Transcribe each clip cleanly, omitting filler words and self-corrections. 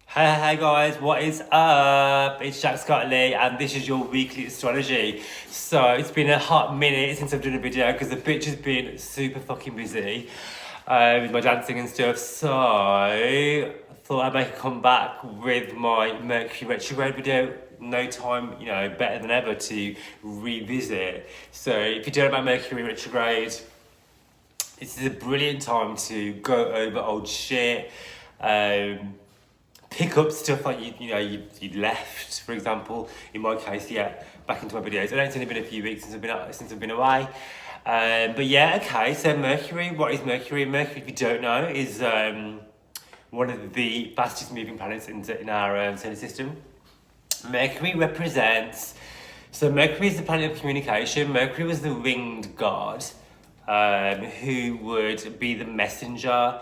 Hey guys, what is up? It's Jack Scott Lee and this is your weekly astrology. So it's been a hot minute since I've done a video because the bitch has been super fucking busy with my dancing and stuff. So I thought I'd make a comeback with my Mercury Retrograde video. No time, better than ever to revisit. So if you don't know about Mercury Retrograde, this is a brilliant time to go over old shit. Pick up stuff like you'd left, for example. In my case, back into my videos. I know it's only been a few weeks since I've been away. But yeah, okay. So Mercury, what is Mercury? Mercury, if you don't know, is one of the fastest moving planets in our solar system. Mercury represents. So Mercury is the planet of communication. Mercury was the winged god, who would be the messenger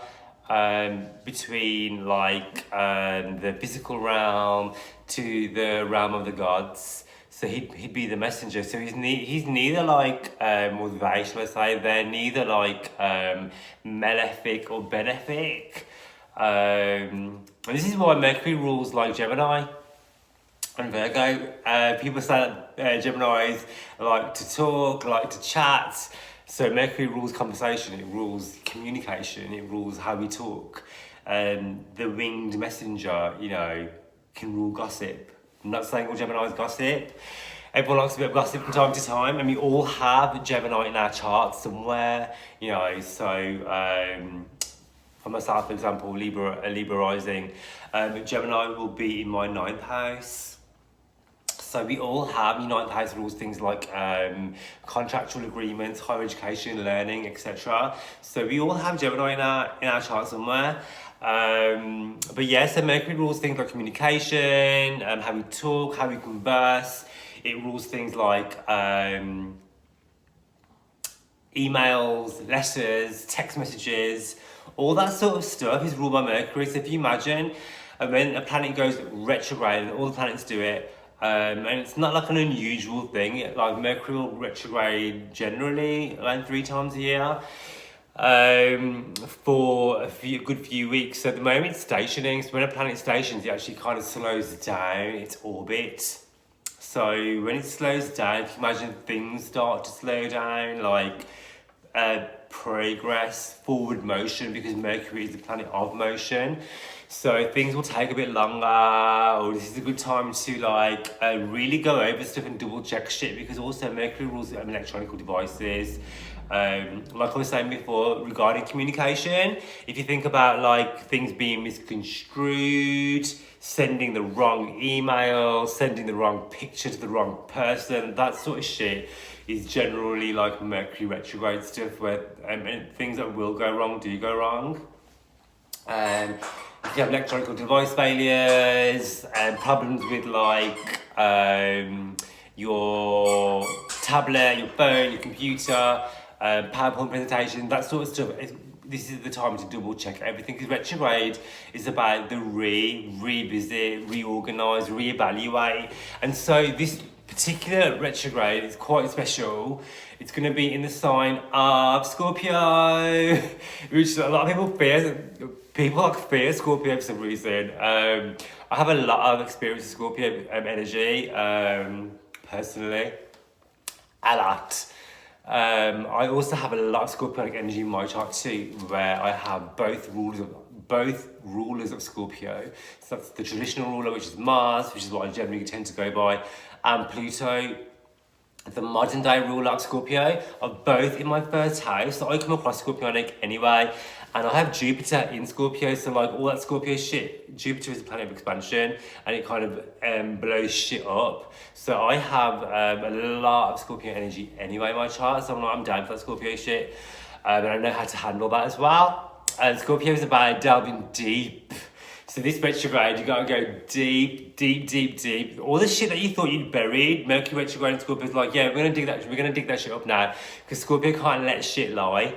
between the physical realm to the realm of the gods. So he'd be the messenger. So he's neither motivational, let's say. They're neither malefic or benefic. And this is why Mercury rules like Gemini and Virgo. People say that Geminis like to talk, like to chat. So Mercury rules conversation, it rules communication, it rules how we talk. And the winged messenger, can rule gossip. I'm not saying all Geminis gossip. Everyone likes a bit of gossip from time to time, and we all have Gemini in our chart somewhere, so for myself, for example, a Libra rising, Gemini will be in my 9th house. So we all have ninth house rules, things like contractual agreements, higher education, learning, etc. So we all have Gemini in our chart somewhere. But yeah, so Mercury rules things like communication, how we talk, how we converse. It rules things like emails, letters, text messages, all that sort of stuff is ruled by Mercury. So if you imagine when a planet goes retrograde, and all the planets do it, and it's not like an unusual thing. Like Mercury will retrograde generally around 3 times a year for a good few weeks. So at the moment it's stationing. So when a planet stations, it actually kind of slows down its orbit. So when it slows down, if you imagine things start to slow down, like progress, forward motion, because Mercury is the planet of motion. So things will take a bit longer, or this is a good time to really go over stuff and double check shit, because also Mercury rules electronic devices. Like I was saying before regarding communication, if you think about things being misconstrued, sending the wrong email, sending the wrong picture to the wrong person, that sort of shit is generally Mercury retrograde stuff, where things that will go wrong do go wrong. If you have electronic device failures and problems with your tablet, your phone, your computer, PowerPoint presentation, that sort of stuff, this is the time to double check everything, because retrograde is about the revisit, reorganize, reevaluate. And so this particular retrograde is quite special. It's going to be in the sign of Scorpio, which a lot of people fear. People fear Scorpio for some reason. I have a lot of experience with Scorpio energy, personally. A lot. I also have a lot of Scorpionic energy in my chart too, where I have both rulers of Scorpio. So that's the traditional ruler, which is Mars, which is what I generally tend to go by, and Pluto, the modern day ruler of Scorpio, are both in my 1st house. So I come across Scorpionic anyway, and I have Jupiter in Scorpio, so all that Scorpio shit, Jupiter is a planet of expansion, and it kind of blows shit up. So I have a lot of Scorpio energy anyway in my chart, so I'm down for that Scorpio shit, and I know how to handle that as well. And Scorpio is about delving deep. So this retrograde, you gotta go deep, deep, deep, deep. All the shit that you thought you'd buried, Mercury retrograde and Scorpio is we're gonna dig that shit up now, because Scorpio can't let shit lie.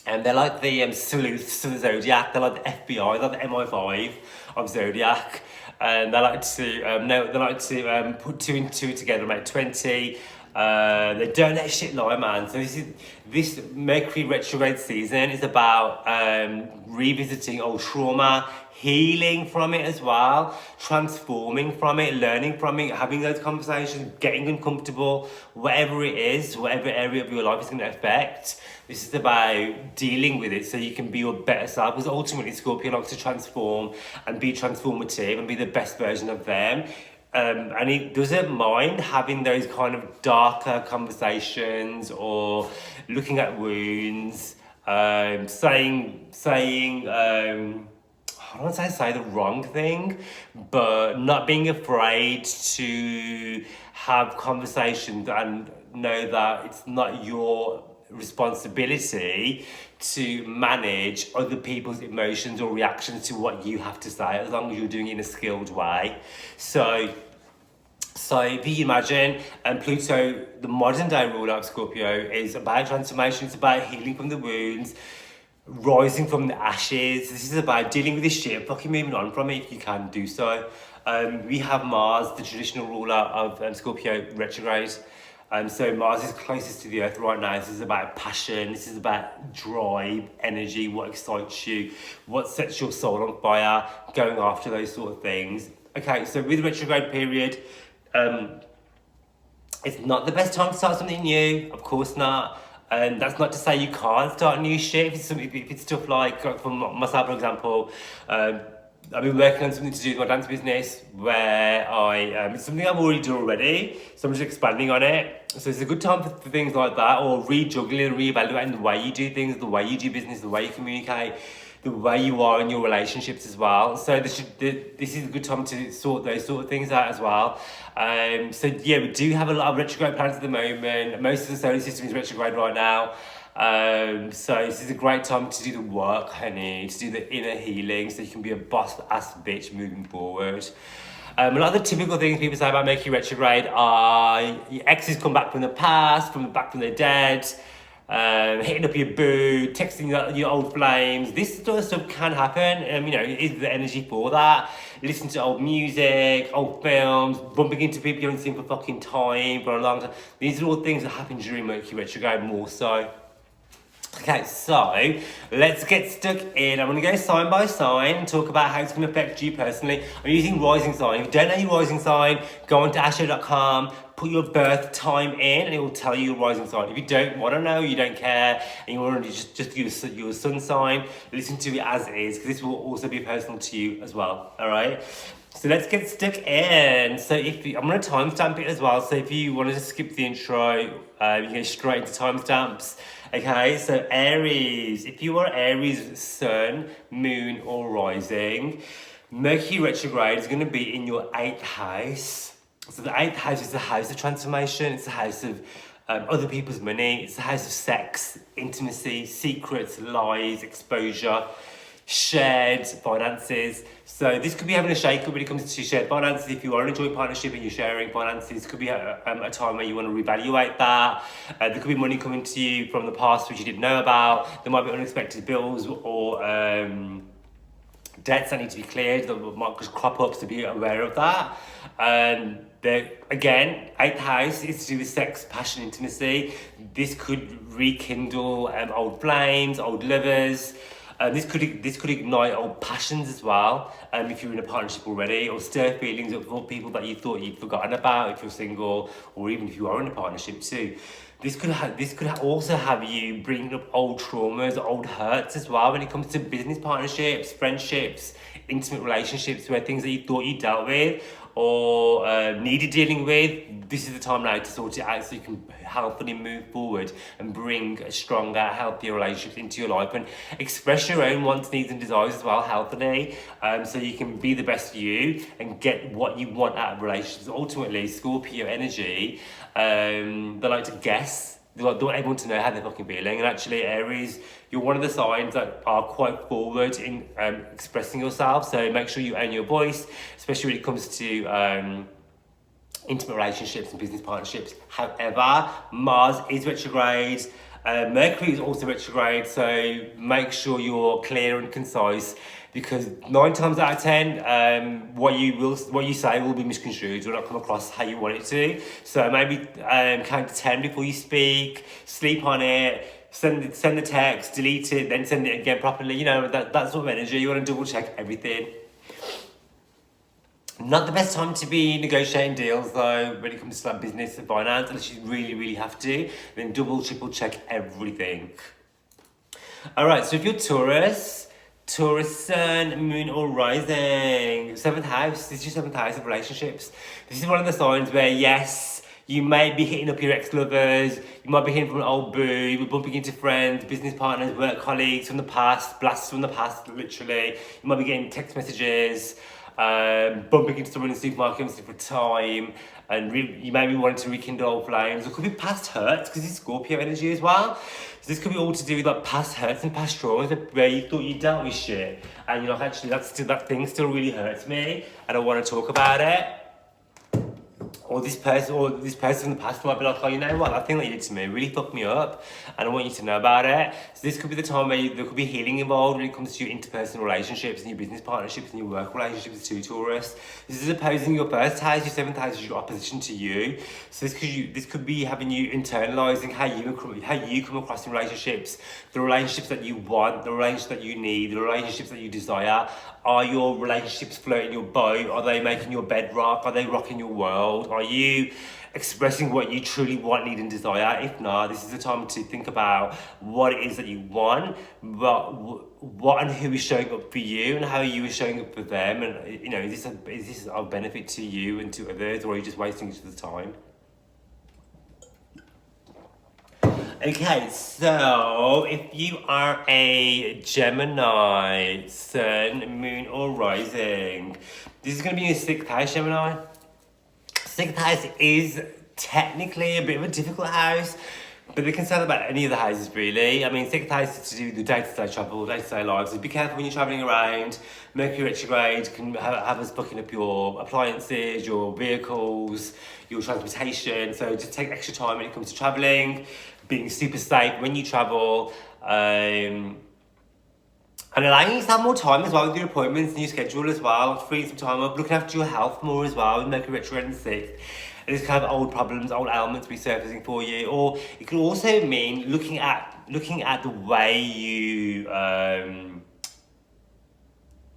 And they're like the sleuths of the zodiac. They're like the FBI, they're like the MI5 of zodiac. And they like to put 2 and 2 together and make 20. They don't let shit lie, man. So this Mercury retrograde season is about revisiting old trauma, healing from it as well, transforming from it, learning from it, having those conversations, getting uncomfortable, whatever it is, whatever area of your life is going to affect. This is about dealing with it so you can be your better self, because ultimately Scorpio likes to transform and be transformative and be the best version of them. And he doesn't mind having those kind of darker conversations or looking at wounds, saying I don't want to say the wrong thing, but not being afraid to have conversations and know that it's not your responsibility to manage other people's emotions or reactions to what you have to say, as long as you're doing it in a skilled way. So if you imagine, Pluto, the modern day ruler of Scorpio, is about transformation, it's about healing from the wounds, rising from the ashes. This is about dealing with this shit and fucking moving on from it if you can do so. We have Mars, the traditional ruler of Scorpio retrograde. So Mars is closest to the Earth right now. This is about passion. This is about drive, energy, what excites you, what sets your soul on fire, going after those sort of things. Okay, so with the retrograde period, it's not the best time to start something new. Of course not. And that's not to say you can't start new shit. If it's stuff like, for myself, for example, I've been working on something to do with my dance business where it's something I've already done already, so I'm just expanding on it. So it's a good time for things like that, or rejuggling and reevaluating the way you do things, the way you do business, the way you communicate, the way you are in your relationships as well. So this is a good time to sort those sort of things out as well. So yeah, we do have a lot of retrograde planets at the moment. Most of the solar system is retrograde right now. So this is a great time to do the work, honey, to do the inner healing so you can be a boss-ass bitch moving forward. A lot of the typical things people say about Mercury retrograde are your exes come back from the past, back from the dead, hitting up your boo, texting your old flames. This sort of stuff can happen. Is the energy for that. Listen to old music, old films, bumping into people you haven't seen for fucking time, for a long time. These are all things that happen during Mercury retrograde more so. Okay, so let's get stuck in. I'm going to go sign by sign and talk about how it's going to affect you personally. I'm using rising sign. If you don't know your rising sign, go on to astro.com, put your birth time in, and it will tell you your rising sign. If you don't want to know, you don't care, and you want to just use your sun sign, listen to it as is, because this will also be personal to you as well, all right? So let's get stuck in. So I'm going to timestamp it as well, so if you want to just skip the intro, you can go straight into timestamps. Okay, so Aries, if you are Aries sun, moon or rising, Mercury retrograde is going to be in your 8th house. So the 8th house is the house of transformation, it's the house of other people's money, it's the house of sex, intimacy, secrets, lies, exposure, shared finances. So this could be having a shake-up when it comes to shared finances. If you are in a joint partnership and you're sharing finances, could be a time where you want to reevaluate that. There could be money coming to you from the past which you didn't know about. There might be unexpected bills or debts that need to be cleared that might just crop up, so be aware of that. Again, 8th house is to do with sex, passion, intimacy. This could rekindle old flames, old lovers. This could ignite old passions as well, if you're in a partnership already, or stir feelings of people that you thought you'd forgotten about if you're single, or even if you are in a partnership too. This could also have you bringing up old traumas, old hurts as well when it comes to business partnerships, friendships, intimate relationships, where things that you thought you dealt with or needed dealing with. This is the time now to sort it out so you can healthily move forward and bring a stronger, healthier relationship into your life and express your own wants, needs and desires as well healthily, so you can be the best you and get what you want out of relationships. Ultimately, Scorpio energy, they like to guess. They want everyone to know how they're fucking feeling. And actually, Aries, you're one of the signs that are quite forward in expressing yourself. So make sure you own your voice, especially when it comes to intimate relationships and business partnerships. However, Mars is retrograde. Mercury is also retrograde, so make sure you're clear and concise. because 9 times out of 10, what you say will be misconstrued, will not come across how you want it to. So maybe count to 10 before you speak, sleep on it, send the text, delete it, then send it again properly. You know, that sort of energy. You want to double check everything. Not the best time to be negotiating deals though when it comes to like business and finance, unless you really, really have to. Then double, triple check everything. Alright, so if you're Taurus, Sun, Moon or Rising, 7th house, this is your 7th house of relationships. This is one of the signs where, yes, you may be hitting up your ex-lovers, you might be hitting from an old boo, you're bumping into friends, business partners, work colleagues from the past, blasts from the past, literally. You might be getting text messages, bumping into someone in the supermarket for time, and you may be wanting to rekindle flames. It could be past hurts, because it's Scorpio energy as well. So this could be all to do with like past hurts and past traumas where you thought you dealt with shit, and you're like, actually, that thing still really hurts me, and I want to talk about it. Or this person in the past might be like, oh, you know what, that thing that you did to me really fucked me up, and I want you to know about it. So this could be the time where there could be healing involved when it comes to your interpersonal relationships and your business partnerships and your work relationships too, Taurus. This is opposing your 1st house, your 7th house is your opposition to you. So this could be having you internalizing how you come across in relationships, the relationships that you want, the relationships that you need, the relationships that you desire. Are your relationships floating your boat? Are they making your bed rock? Are they rocking your world? Are you expressing what you truly want, need and desire? If not, this is the time to think about what it is that you want, what and who is showing up for you, and how you are showing up for them. And you know, is this of benefit to you and to others, or are you just wasting each other's time? Okay, so if you are a Gemini, Sun, Moon or Rising, this is going to be your 6th house, Gemini. 6th house is technically a bit of a difficult house, but they can sound about any of the houses really. I mean, 6th house is to do with the day-to-day travel, day-to-day lives. So be careful when you're travelling around. Mercury Retrograde can have us booking up your appliances, your vehicles, your transportation. So just take extra time when it comes to travelling, being super safe when you travel, and allowing you to have more time as well with your appointments and your schedule as well, freeing some time up, looking after your health more as well with Mercury Retrograde in the 6th. And this kind of old problems, old ailments resurfacing for you. Or it could also mean looking at the way you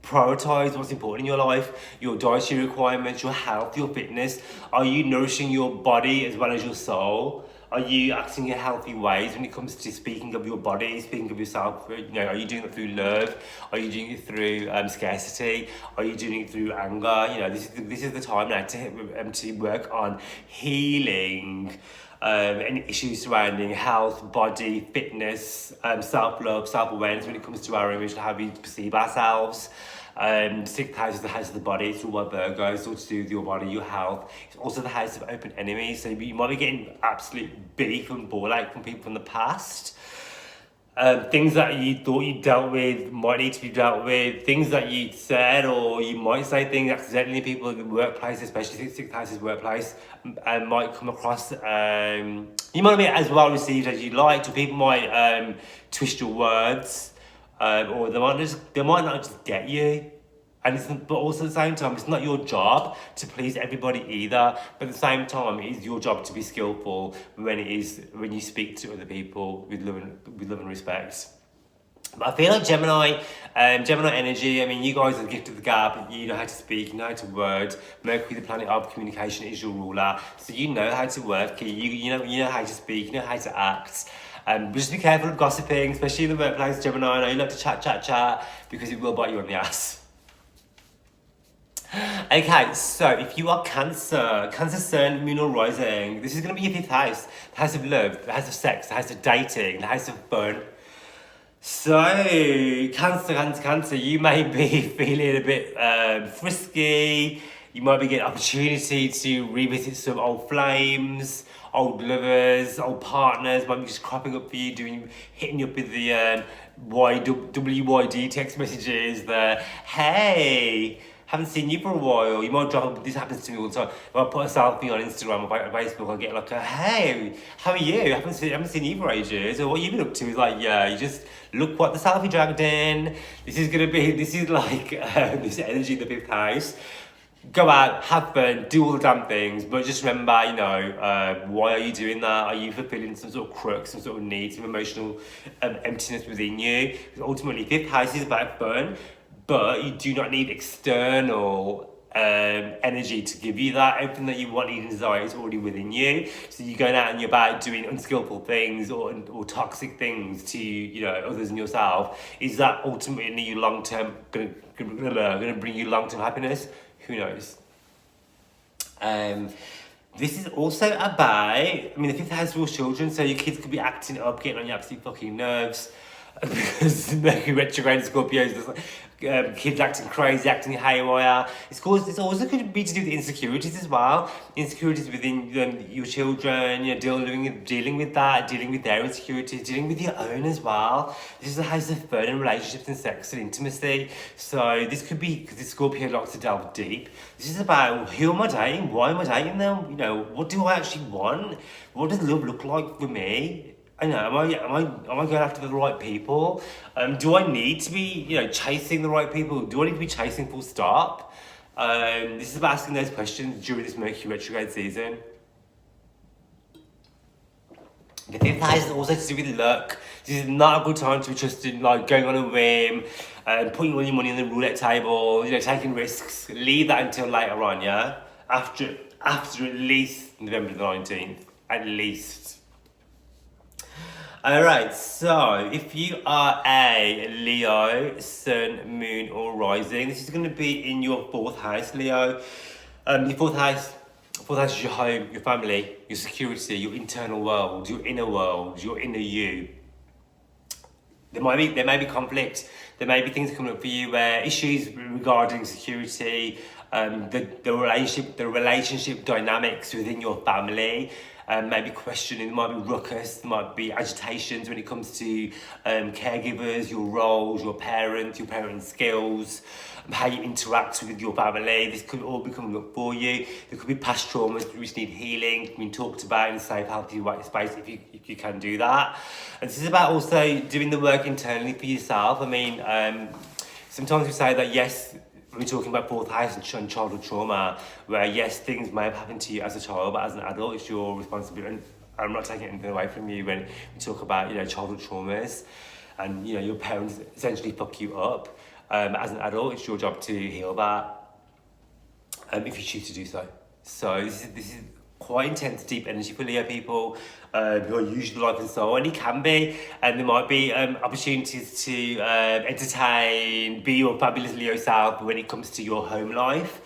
prioritize what's important in your life, your dietary requirements, your health, your fitness. Are you nourishing your body as well as your soul? Are you acting in healthy ways when it comes to speaking of your body, speaking of yourself? You know, are you doing it through love? Are you doing it through scarcity? Are you doing it through anger? You know, this is the time now to work on healing any issues surrounding health, body, fitness, self-love, self-awareness when it comes to our image and how we perceive ourselves. 6th house is the house of the body. It's all about Virgo. It's all to do with your body, your health. It's also the house of open enemies. So you might be getting absolute beef and ball ache from people from the past. Things that you thought you dealt with might need to be dealt with. Things that you said, or you might say things accidentally. People in the workplace, especially 6th house's workplace, might come across. You might not be as well received as you liked, or people might twist your words. Or they might not just get you, but also at the same time, it's not your job to please everybody either. But at the same time, it is your job to be skillful when you speak to other people with love and respect. But I feel like Gemini energy. I mean, you guys are the gift of the gab. You know how to speak, you know how to word. Mercury, the planet of communication, is your ruler, so you know how to work. You know how to speak. You know how to act. Just be careful of gossiping, especially in the workplace, Gemini. I know you like to chat, because it will bite you on the ass. Okay, so if you are Cancer, Sun, Moon or Rising, this is going to be your 5th house. The house of love, the house of sex, the house of dating, the house of fun. So, Cancer, you may be feeling a bit frisky. You might be getting opportunity to revisit some old flames, old lovers, old partners might be just cropping up for you, hitting you up with the WYD text messages, the hey, haven't seen you for a while. You might drop, this happens to me all the time. If I put a selfie on Instagram or Facebook, I get like a, hey, how are you? I haven't seen you for ages. Or what you been up to? It's like, yeah, you just look what the selfie dragged in. This is like this energy in the fifth house. Go out, have fun, do all the damn things, but just remember, why are you doing that? Are you fulfilling some sort of crux, some sort of need, some emotional emptiness within you? Because ultimately, fifth house is about fun, but you do not need external energy to give you that. Everything that you want, need, and desire is already within you. So you're going out and you're about doing unskillful things or toxic things to others and yourself. Is that ultimately you long term going to bring you long term happiness? Who knows? This is also about, the fifth house rules children, so your kids could be acting up, getting on your absolute fucking nerves. Because Mercury Retrograde in Scorpios, there's kids acting crazy, acting haywire. It's also could be to do with insecurities as well. Insecurities within your children, dealing with that, dealing with their insecurities, dealing with your own as well. This is the house of fun and relationships and sex and intimacy. So this could be, because this Scorpio likes to delve deep. This is about, who am I dating? Why am I dating them? What do I actually want? What does love look like for me? I know, am I going after the right people? Do I need to be, chasing the right people? Do I need to be chasing full stop? This is about asking those questions during this Mercury retrograde season. The fifth house is also to do with luck. This is not a good time to be trusting, going on a whim, putting all your money on the roulette table, taking risks. Leave that until later on, yeah? After at least November the 19th, at least. Alright, so if you are a Leo, Sun, Moon or Rising, this is going to be in your fourth house, Leo. Your fourth house is your home, your family, your security, your internal world, your inner you. There may be conflict, there may be things coming up for you where issues regarding security, the relationship dynamics within your family. Maybe questioning, there might be ruckus, there might be agitations when it comes to caregivers, your roles, your parents skills, how you interact with your family. This could all be coming up for you. There could be past traumas which need healing, being talked about in a safe, healthy space if you can do that. And this is about also doing the work internally for yourself. Sometimes we say that yes, we're talking about fourth house and childhood trauma, where yes, things may have happened to you as a child, but as an adult, it's your responsibility. And I'm not taking anything away from you when we talk about childhood traumas, and your parents essentially fuck you up. As an adult, it's your job to heal that, if you choose to do so. So this is quite intense, deep energy for Leo people who are usually life and soul, and it can be, and there might be opportunities to entertain, be your fabulous Leo self when it comes to your home life.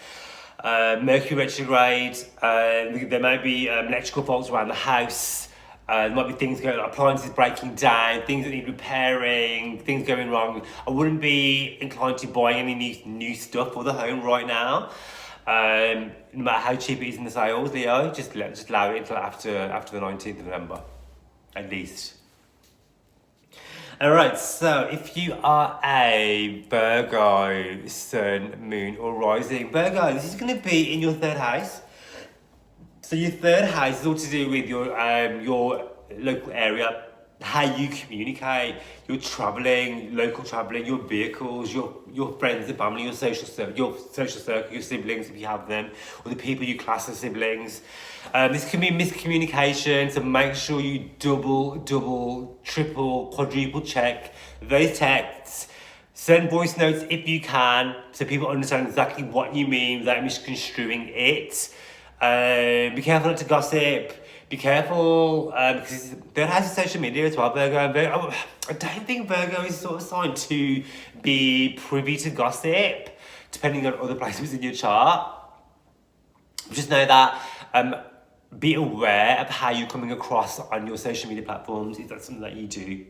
Mercury retrograde, there might be electrical faults around the house. There might be things going, appliances breaking down, things that need repairing, things going wrong. I wouldn't be inclined to buy any new stuff for the home right now. No matter how cheap it is in the sales, Leo, just allow it until after the 19th of November, at least. Alright, so if you are a Virgo, Sun, Moon or Rising, Virgo, this is going to be in your third house. So your third house is all to do with your local area, how you communicate, your travelling, local travelling, your vehicles, your friends, the family, your social circle, your siblings if you have them, or the people you class as siblings. This can be miscommunication, so make sure you double, triple, quadruple check those texts. Send voice notes if you can, so people understand exactly what you mean without misconstruing it. Be careful not to gossip. Be careful, because there has social media as well, Virgo. I don't think Virgo is sort of assigned to be privy to gossip, depending on other places in your chart. Just know that, be aware of how you're coming across on your social media platforms. Is that something that you do?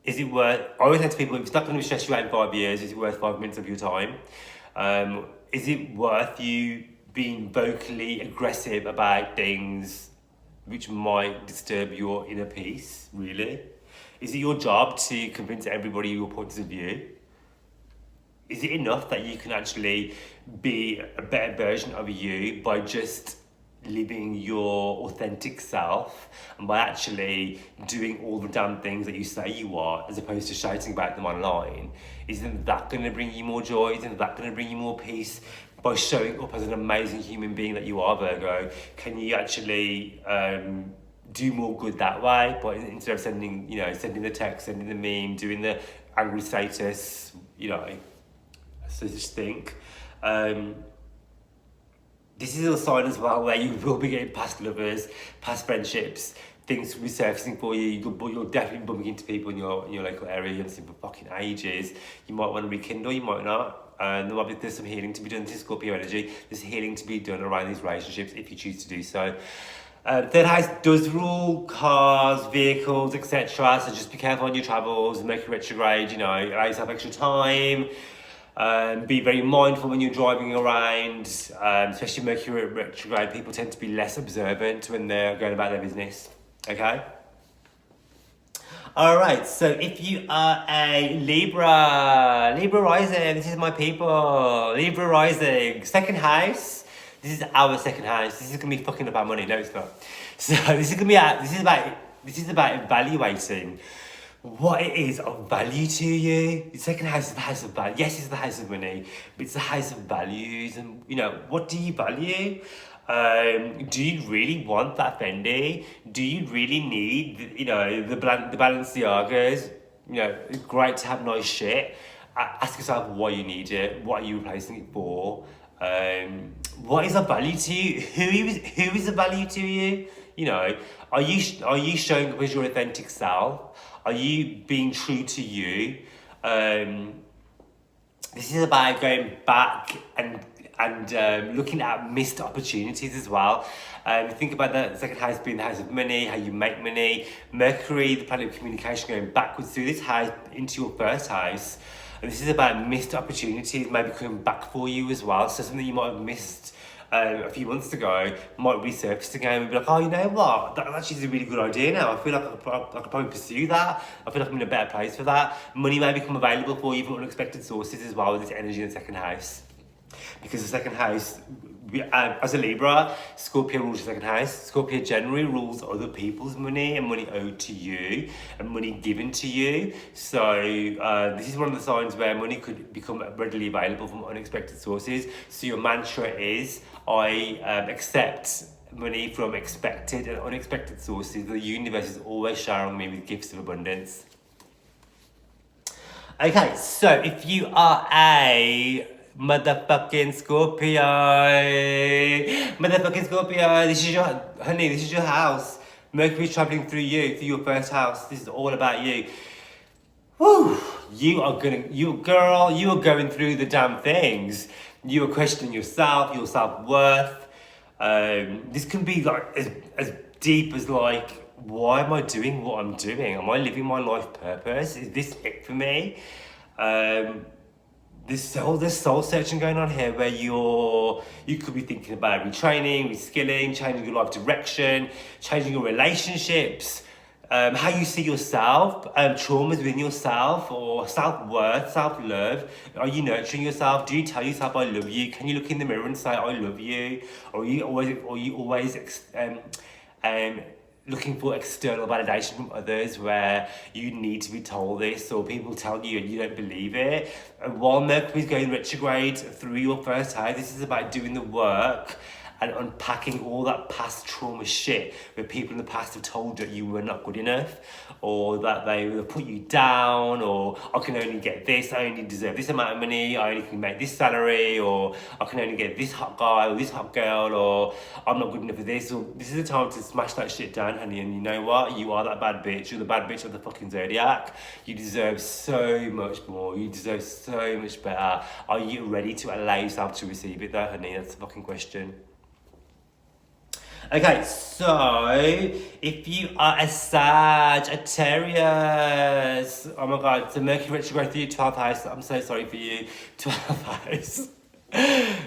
Is it worth, I always say to people, if it's not going to stress you out in 5 years, is it worth 5 minutes of your time? Is it worth you being vocally aggressive about things which might disturb your inner peace, really? Is it your job to convince everybody your points of view? is it enough that you can actually be a better version of you by just living your authentic self and by actually doing all the damn things that you say you are, as opposed to shouting about them online? Isn't that going to bring you more joy? Isn't that going to bring you more peace? By showing up as an amazing human being that you are, Virgo, can you actually do more good that way? But instead of sending the text, sending the meme, doing the angry status, so just think. This is a sign as well where you will be getting past lovers, past friendships, things resurfacing for you. You're definitely bumping into people in your local area you haven't seen for fucking ages. You might want to rekindle, you might not. There's some healing to be done. This is Scorpio energy. There's healing to be done around these relationships if you choose to do so. Third house does rule cars, vehicles, etc. So just be careful on your travels. Mercury Retrograde, allow yourself extra time. Be very mindful when you're driving around, especially Mercury Retrograde. People tend to be less observant when they're going about their business. Okay? Alright, so if you are a Libra rising, this is my people. Libra rising, second house. This is our second house. This is gonna be fucking about money. No, it's not. So this is about evaluating what it is of value to you. The second house is the house of value. Yes, it's the house of money, but it's the house of values. And what do you value? Do you really want that Fendi? Do you really need the Balenciagas? It's great to have nice shit. Ask yourself why you need it. What are you replacing it for? What is a value to you? Who is a value to you? Are you showing up as your authentic self? Are you being true to you? This is about going back and looking at missed opportunities as well. Think about the second house being the house of money, how you make money. Mercury, the planet of communication, going backwards through this house into your first house. And this is about missed opportunities, maybe coming back for you as well. So something you might have missed a few months ago might resurface again and be like, oh, you know what? That actually is a really good idea now. I feel like I could probably pursue that. I feel like I'm in a better place for that. Money may become available for you from unexpected sources as well with this energy in the second house. Because the second house, as a Libra, Scorpio rules the second house. Scorpio generally rules other people's money and money owed to you and money given to you. So this is one of the signs where money could become readily available from unexpected sources. So your mantra is, I accept money from expected and unexpected sources. The universe is always showering me with gifts of abundance. Okay, so if you are a motherfucking Scorpio, this is your house. Mercury's traveling through your first house. This is all about you. Woo! You are going through the damn things. You are questioning yourself, your self-worth. This can be like as deep as like, why am I doing what I'm doing? Am I living my life purpose? Is this it for me? There's soul searching going on here where you could be thinking about retraining, reskilling, changing your life direction, changing your relationships, how you see yourself, traumas within yourself, or self-worth, self-love. Are you nurturing yourself? Do you tell yourself I love you? Can you look in the mirror and say I love you? Or are you always looking for external validation from others where you need to be told this, or people tell you and you don't believe it? And while Mercury's going retrograde through your first house, this is about doing the work and unpacking all that past trauma shit where people in the past have told you you were not good enough, or that they will put you down, or I can only get this, I only deserve this amount of money, I only can make this salary, or I can only get this hot guy or this hot girl, or I'm not good enough for this. Or this is the time to smash that shit down, honey. And you know what? You are that bad bitch. You're the bad bitch of the fucking zodiac. You deserve so much more. You deserve so much better. Are you ready to allow yourself to receive it though, honey? That's the fucking question. Okay, so if you are a Sagittarius, oh my god, so Mercury retrograde through your 12th house. I'm so sorry for you, 12th house.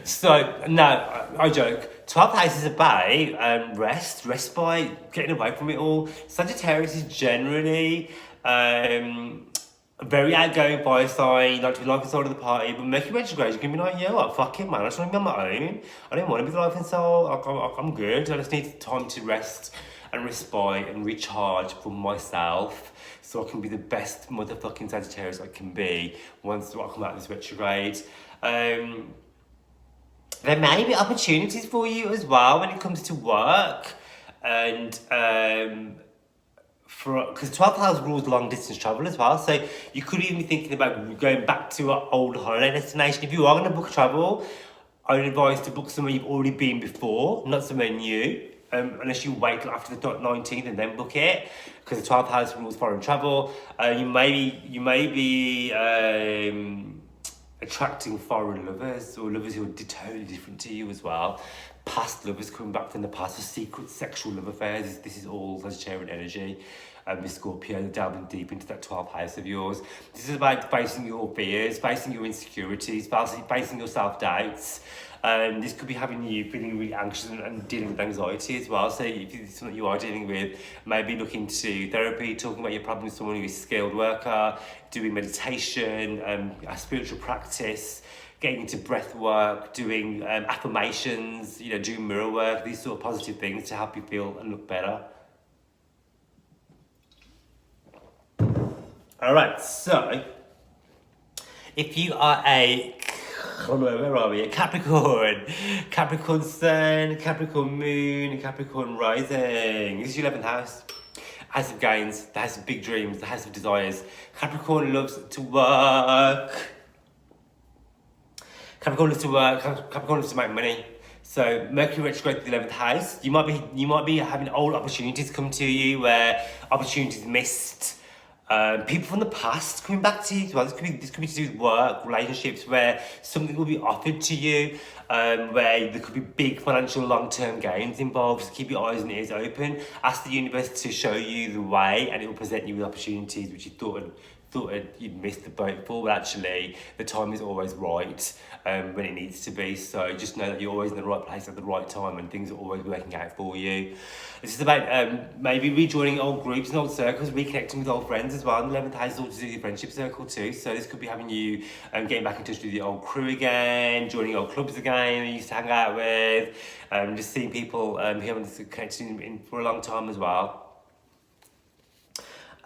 So, no, I joke. 12th house is about respite, getting away from it all. Sagittarius is generally very outgoing fire sign, like to be life inside of the party, but Mercury Retrograde, you can be like, yeah, what, fuck it, man, I just want to be on my own. I don't want to be the life inside, I'm good, I just need time to rest and respite and recharge for myself so I can be the best motherfucking Sagittarius I can be once I come out of this retrograde. There may be opportunities for you as well when it comes to work, and because 12th house rules long distance travel as well, so you could even be thinking about going back to an old holiday destination. If you are going to book travel, I would advise to book somewhere you've already been before, not somewhere new, unless you wait till after the 19th and then book it, because the 12th house rules foreign travel. You may be attracting foreign lovers, or lovers who are totally different to you as well. Past lovers coming back from the past, or secret sexual love affairs. This is all Sagittarian energy. With Scorpio, delving deep into that 12th house of yours. This is about facing your fears, facing your insecurities, facing your self-doubts. This could be having you feeling really anxious and dealing with anxiety as well. So if it's something you are dealing with, maybe look into therapy, talking about your problem with someone who is a skilled worker, doing meditation, a spiritual practice, getting into breath work, doing affirmations, doing mirror work, these sort of positive things to help you feel and look better. All right, so if you are where are we? Capricorn Sun, Capricorn Moon, Capricorn Rising. This is your 11th house. House of gains, the house of big dreams, the house of desires. Capricorn loves to work. Capricorn loves to make money. So Mercury retrograde to the 11th house. You might be having old opportunities come to you, where opportunities missed. People from the past coming back to you as well. This could be to do with work, relationships, where something will be offered to you, where there could be big financial long-term gains involved. So keep your eyes and ears open. Ask the universe to show you the way, and it will present you with opportunities which you thought you'd missed the boat for, but actually the time is always right when it needs to be. So just know that you're always in the right place at the right time, and things are always working out for you. This is about maybe rejoining old groups and old circles, reconnecting with old friends as well. And the 11th house is all to do with your friendship circle too. So this could be having you getting back in touch with your old crew again, joining old clubs again you used to hang out with, just seeing people who haven't connected in for a long time as well.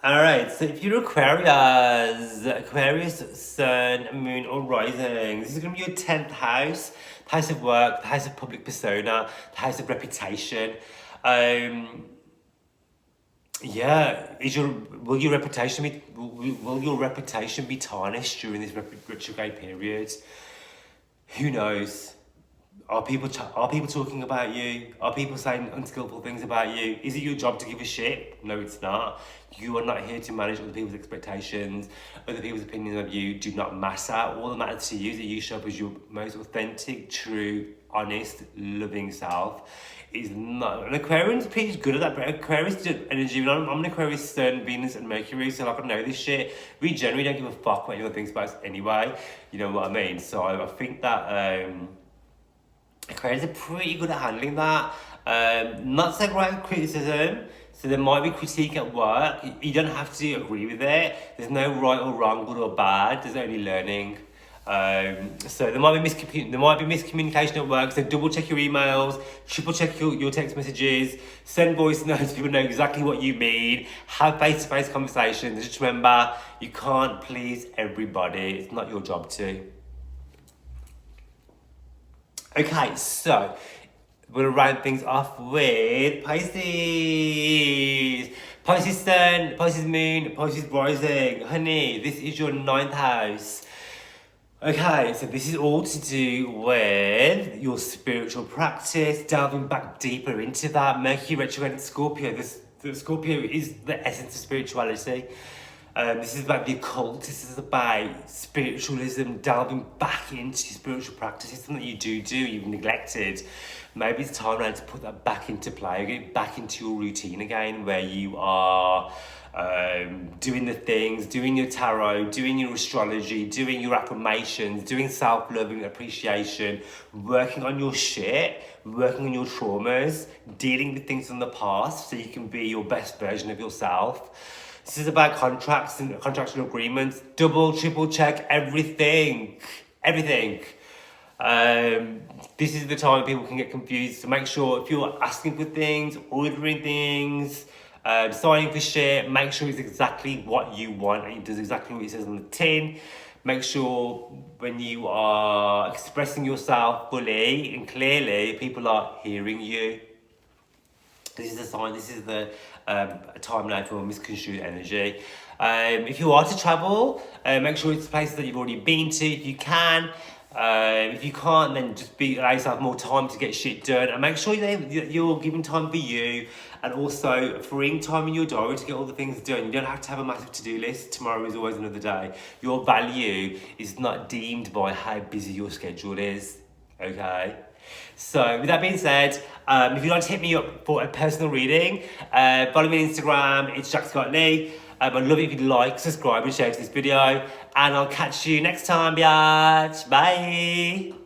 Alright, so if you're Aquarius, Sun, Moon, or Rising, this is going to be your 10th house, the house of work, the house of public persona, the house of reputation. Will your reputation be tarnished during this retrograde period? Who knows? Are people talking about you? Are people saying unskillful things about you? Is it your job to give a shit? No, it's not. You are not here to manage other people's expectations. Other people's opinions of you do not matter. All that matters to you is that you show up as your most authentic, true, honest, loving self. Is not. And Aquarius is pretty good at that, but Aquarius energy, I'm an Aquarius Sun, Venus, and Mercury, so I know this shit. We generally don't give a fuck what anyone thinks about us anyway. You know what I mean? So I think that Aquarius are pretty good at handling that. Not so great at criticism, so there might be critique at work. You don't have to agree with it. There's no right or wrong, good or bad. There's only learning. So there might be miscommunication at work. So double check your emails, triple check your text messages, send voice notes so people know exactly what you mean. Have face-to-face conversations. Just remember, you can't please everybody. It's not your job to. Okay, so we're going to round things off with Pisces. Pisces Sun, Pisces Moon, Pisces Rising. Honey, this is your 9th house. Okay, so this is all to do with your spiritual practice, delving back deeper into that. Mercury retrograde in Scorpio. The Scorpio is the essence of spirituality. This is about the occult. This is about spiritualism, delving back into spiritual practices, something that you do, you've neglected. Maybe it's time now to put that back into play, get back into your routine again, where you are doing the things, doing your tarot, doing your astrology, doing your affirmations, doing self-love and appreciation, working on your shit, working on your traumas, dealing with things from the past so you can be your best version of yourself. This is about contracts and contractual agreements. Double, triple check everything. Everything. This is the time people can get confused. So make sure if you're asking for things, ordering things, signing for shit, make sure it's exactly what you want and it does exactly what it says on the tin. Make sure when you are expressing yourself fully and clearly, people are hearing you. This is a sign, this is the time now for misconstrued energy. If you are to travel, make sure it's places that you've already been to if you can. If you can't, then just allow yourself more time to get shit done, and make sure that you're giving time for you, and also freeing time in your diary to get all the things done. You don't have to have a massive to-do list. Tomorrow is always another day. Your value is not deemed by how busy your schedule is. Okay? So with that being said, if you'd like to hit me up for a personal reading, follow me on Instagram, it's Jack Scott Lee. I'd love it if you'd like, subscribe and share to this video, and I'll catch you next time, biatch. Bye.